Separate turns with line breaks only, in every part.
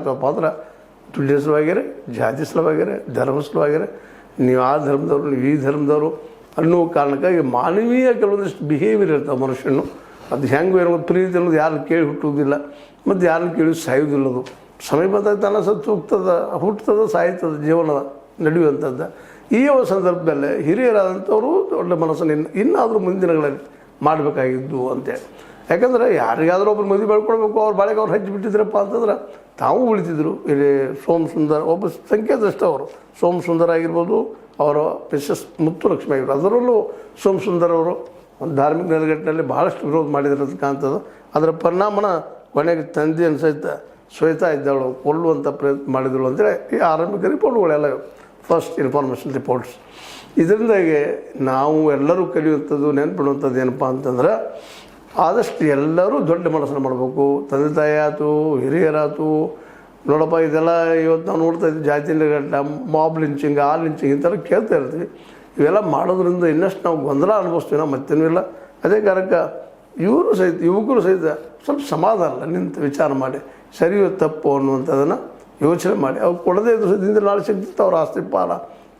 ಆಗ್ತಾವಪ್ಪ ಅಂದ್ರೆ ದುಡ್ಡಿನ ಸಲುವಾಗಿರೆ, ಜಾತಿ ಸಲುವಾಗಿರೆ, ಧರ್ಮ ಸಲುವಾಗಿರೆ, ನೀವು ಆ ಧರ್ಮದವರು, ನೀವು ಈ ಧರ್ಮದವರು ಅನ್ನೋ ಕಾರಣಕ್ಕಾಗಿ ಮಾನವೀಯ ಕೆಲವೊಂದಿಷ್ಟು ಬಿಹೇವಿಯರ್ ಇರ್ತಾವೆ ಮನುಷ್ಯನು. ಅದು ಹೆಂಗೆ ಏನೋ ಪ್ರೀತಿ ಅನ್ನೋದು ಯಾರು ಕೇಳಿ ಹುಟ್ಟುವುದಿಲ್ಲ ಮತ್ತು ಯಾರನ್ನು ಕೇಳಿ ಸಾಯೋದಿಲ್ಲ. ಅದು ಸಮಯ ಬಂದಾಗ ತಾನ ಸತ್ತು ಹೋಗ್ತದೆ, ಹುಟ್ಟುತ್ತದೆ, ಸಾಯ್ತದೆ, ಜೀವನದ ನಡೆಯುವಂಥದ್ದು. ಈ ಸಂದರ್ಭದಲ್ಲೇ ಹಿರಿಯರಾದಂಥವರು ದೊಡ್ಡ ಮನಸ್ಸನ್ನು ಇನ್ನಾದರೂ ಮುಂದಿನಗಳಲ್ಲಿ ಮಾಡಬೇಕಾಗಿದ್ದು ಅಂತೇಳಿ. ಯಾಕಂದರೆ ಯಾರಿಗಾದರೂ ಒಬ್ಬರು ಮದುವೆ ಮಾಡ್ಕೊಳ್ಬೇಕು, ಅವ್ರು ಬಾಳೆಗೆ ಅವ್ರು ಹಚ್ಚಿಬಿಟ್ಟಿದ್ರಪ್ಪ ಅಂತಂದ್ರೆ ತಾವು ಉಳಿತಿದ್ರು. ಇಲ್ಲಿ ಸೋಮ ಸುಂದರ್ ಒಬ್ಬ ಸಂಕೇತದಷ್ಟು ಅವರು ಸೋಮ ಸುಂದರ ಆಗಿರ್ಬೋದು, ಅವರ ಮಿಸಸ್ ಮುತ್ತುಲಕ್ಷ್ಮಿ ಆಗಿರ್ಬೋದು. ಅದರಲ್ಲೂ ಸೋಮ ಸುಂದರ್ ಅವರು ಒಂದು ಧಾರ್ಮಿಕ ನೆಲೆಗಟ್ಟಿನಲ್ಲಿ ಭಾಳಷ್ಟು ವಿರೋಧ ಮಾಡಿದಿರೋದು ಕಾಣ್ತದೆ. ಅದರ ಪರಿಣಾಮನ ಕೊನೆಗೆ ತಂದೆಯನ್ನು ಸಹಿತ ಶ್ವೇತಾ ಇದ್ದವಳು ಕೊಲ್ಲುವಂಥ ಪ್ರಯತ್ನ ಮಾಡಿದಳು ಅಂತೇಳಿ ಈ ಆರಂಭಿಕ ರಿಪೋರ್ಟ್ಗಳೆಲ್ಲ ಫಸ್ಟ್ ಇನ್ಫಾರ್ಮೇಷನ್ ರಿಪೋರ್ಟ್ಸ್. ಇದರಿಂದಾಗಿ ನಾವು ಎಲ್ಲರೂ ಕಲಿಯುವಂಥದ್ದು, ನೆನ್ಪಿಡುವಂಥದ್ದು ಏನಪ್ಪ ಅಂತಂದ್ರೆ ಆದಷ್ಟು ಎಲ್ಲರೂ ದೊಡ್ಡ ಮನಸ್ಸನ್ನು ಮಾಡಬೇಕು. ತಂದೆ ತಾಯಿ ಆಯ್ತು, ಹಿರಿಯರಾಯ್ತು, ನೋಡಪ್ಪ ಇದೆಲ್ಲ ಇವತ್ತು ನಾವು ನೋಡ್ತಾ ಇದ್ದೀವಿ, ಜಾತಿ ಗಂಟ, ಮಾಬ್ ಲಿಂಚಿಂಗ್, ಆ ಲಿಂಚಿಂಗ್ ಇಂಥೆಲ್ಲ ಕೇಳ್ತಾ ಇರ್ತೀವಿ. ಇವೆಲ್ಲ ಮಾಡೋದ್ರಿಂದ ಇನ್ನಷ್ಟು ನಾವು ಗೊಂದಲ ಅನುಭವಿಸ್ತೀವಿ, ನಾವು ಮತ್ತೇನೂ ಇಲ್ಲ. ಅದೇ ಕಾರಣಕ್ಕೆ ಇವರು ಸಹಿತ, ಯುವಕರು ಸಹಿತ ಸ್ವಲ್ಪ ಸಮಾಧಾನ ನಿಂತು ವಿಚಾರ ಮಾಡಿ ಸರಿಯೋ ತಪ್ಪು ಅನ್ನುವಂಥದ್ದನ್ನು ಯೋಚನೆ ಮಾಡಿ ಅವ್ರು ಕೊಡದೇ ಇದ್ದು ಸದ್ಯದಿಂದ ನಾಳೆ ಸಿಗ್ತಿತ್ತು ಅವ್ರ ಆಸ್ತಿ ಪಾಲ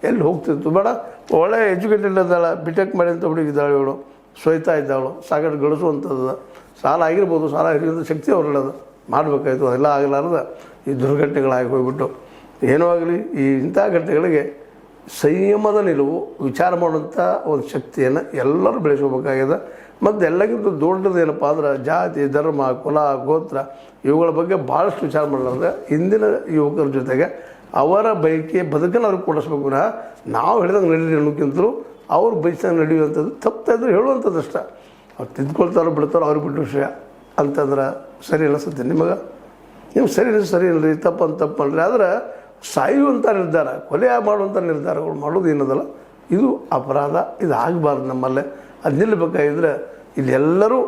ಎಲ್ಲಿ ಹೋಗ್ತಿತ್ತು. ಬೇಡ, ಒಳ್ಳೆ ಎಜುಕೇಟೆಡ್ ಇದ್ದಾಳೆ, ಬಿಟೆಕ್ ಮಾಡಿ ಅಂತ ಹುಡುಗಿದ್ದಾಳೆ, ಇವಳು ಶ್ವೇತಾ ಇದ್ದಾಳು, ಸಾಕಷ್ಟು ಗಳಿಸುವಂಥದ್ದು. ಸಾಲ ಆಗಿರ್ಬೋದು, ಸಾಲ ಹಿಡಿಯೋದು ಶಕ್ತಿ ಅವ್ರಲ್ಲದು ಮಾಡಬೇಕಾಯ್ತು. ಅದೆಲ್ಲ ಆಗಲಾರ್ದ ಈ ದುರ್ಘಟನೆಗಳಾಗಿ ಹೋಗ್ಬಿಟ್ಟು ಏನೋ ಆಗಲಿ, ಈ ಇಂಥ ಘಟನೆಗಳಿಗೆ ಸಂಯಮದ ನಿಲುವು, ವಿಚಾರ ಮಾಡುವಂಥ ಒಂದು ಶಕ್ತಿಯನ್ನು ಎಲ್ಲರೂ ಬೆಳೆಸ್ಕೋಬೇಕಾಗಿದೆ. ಮತ್ತು ಎಲ್ಲಕ್ಕಿಂತ ದೊಡ್ಡದು ಏನಪ್ಪ ಅಂದ್ರೆ ಜಾತಿ, ಧರ್ಮ, ಕುಲ, ಗೋತ್ರ ಇವುಗಳ ಬಗ್ಗೆ ಭಾಳಷ್ಟು ವಿಚಾರ ಮಾಡಲಾರ್ದೆ ಇಂದಿನ ಯುವಕರ ಜೊತೆಗೆ ಅವರ ಬಯಕೆ ಬದುಕನ್ನು ಅವ್ರಿಗೆ ಕೊಡಿಸ್ಬೇಕು. ನಾವು ಹೇಳಿದಂಗೆ ನಡೀರಿ ಅನ್ನೋಕ್ಕಿಂತಲೂ ಅವ್ರು ಬಯಸಿದಂಗೆ ನಡೆಯುವಂಥದ್ದು ತಪ್ಪಾದರೂ ಹೇಳುವಂಥದ್ದು ಅಷ್ಟ. ಅವ್ರು ತಿದ್ಕೊಳ್ತಾರೋ ಬಿಡ್ತಾರೋ ಅವ್ರಿಗೆ ಬಿಟ್ಟು ವಿಷಯ ಅಂತಂದ್ರೆ ಸರಿ ಅನಿಸುತ್ತೆ ನಿಮಗೆ. ನೀವು ಸರಿ ಇಲ್ಲರಿ, ತಪ್ಪನ್ರಿ. ಆದರೆ ಸಾಯುವಂಥ ನಿರ್ಧಾರ, ಕೊಲೆ ಮಾಡುವಂಥ ನಿರ್ಧಾರಗಳು ಮಾಡೋದು ಏನದಲ್ಲ, ಇದು ಅಪರಾಧ. ಇದು ಆಗಬಾರ್ದು ನಮ್ಮಲ್ಲೇ. ಅದು ನಿಲ್ಲಬೇಕಾಗಿದ್ದರೆ ಇಲ್ಲೆಲ್ಲರೂ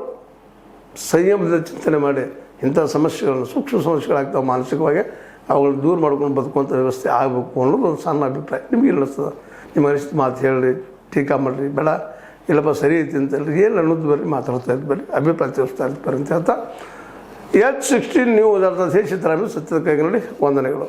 ಸಂಯಮದ ಚಿಂತನೆ ಮಾಡಿ ಇಂಥ ಸಮಸ್ಯೆಗಳನ್ನು, ಸೂಕ್ಷ್ಮ ಸಮಸ್ಯೆಗಳಾಗ್ತಾವೆ ಮಾನಸಿಕವಾಗಿ, ಅವುಗಳನ್ನ ದೂರ ಮಾಡ್ಕೊಂಡು ಬದುಕುವಂಥ ವ್ಯವಸ್ಥೆ ಆಗಬೇಕು ಅನ್ನೋದು ಒಂದು ಸಣ್ಣ ಅಭಿಪ್ರಾಯ. ನಿಮ್ಗೆ ಅನ್ನಿಸ್ತದೆ? ನಿಮ್ಗೆ ಅನಿಸಿದ ಮಾತು ಹೇಳಿರಿ, ಟೀಕಾ ಮಾಡಿರಿ, ಬೇಡ ಇಲ್ಲಪ್ಪ ಸರಿ ಐತಿ ಅಂತಲ್ರಿ, ಏನು ಅನ್ನೋದು ಬರ್ರಿ, ಮಾತಾಡ್ತಾ ಇದ್ದು ಬರ್ರಿ, ಅಭಿಪ್ರಾಯ ತಿಳಿಸ್ತಾ ಇದ್ದು ಬರ್ರಿ ಅಂತ ಹೇಳ್ತಾ H16 ನ್ಯೂಸ್ ಅರ್ಥ ಸಿದ್ದರಾಮಯ್ಯ ಸತ್ಯದ ಕೈಗಳಲ್ಲಿ ವಂದನೆಗಳು.